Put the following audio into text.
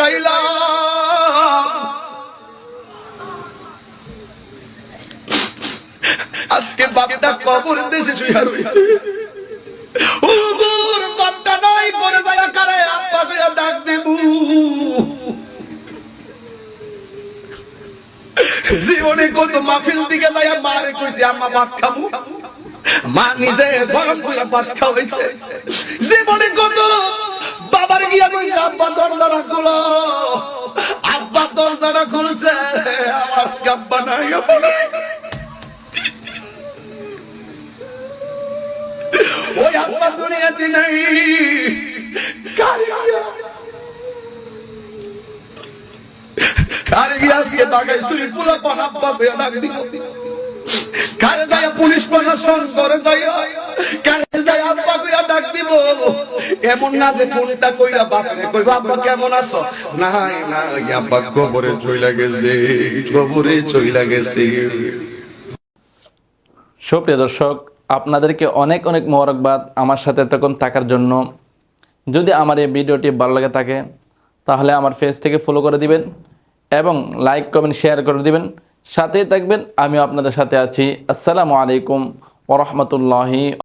খাইলাম, আজকে বাপটা কবর দেশে শুয়ে রইছে। হুজুর বাপটা নাই পরে যায় কারে আব্বা কইয়া ডাক দেব। জীবনে কত মাহফিল দিকে যায় মারে কইছি আম্মা ভাত খাবো, মা নিজে বরং কইয়া ভাত খাওয়াইছে। জীবনে কত বাবার গিয়া কইছে আব্বা দরজাটা খুলো, আব্বা দরজাটা খুলছে, আমার আব্বা নাই। ওই আব্বা দুনিয়াতে নাই। কারে গিয়া আজকে বাগাই চুরি পুরো পান আব্বা বেয়া ডাক দিব। কারে যায় পুলিশ প্রশাসন করে যায়, কারে যায় আব্বা কইয়া ডাক দিব। এমন না যে ফোনটা কইরা বাপরে কইবা আব্বা কেমন আছো, নাই না আব্বা কবরে চইলা গেছে, কবরে চইলা গেছে। সুপ্রিয় দর্শক, আপনাদেরকে অনেক অনেক মোবারকবাদ আমার সাথে এতক্ষণ থাকার জন্য। যদি আমার এই ভিডিওটি ভালো লাগে থাকে তাহলে আমার পেজটিকে ফলো করে দিবেন এবং লাইক কমেন্ট শেয়ার করে দিবেন, সাথেই থাকবেন। আমিও আপনাদের সাথে আছি। আসসালামু আলাইকুম ওয়া রাহমাতুল্লাহি।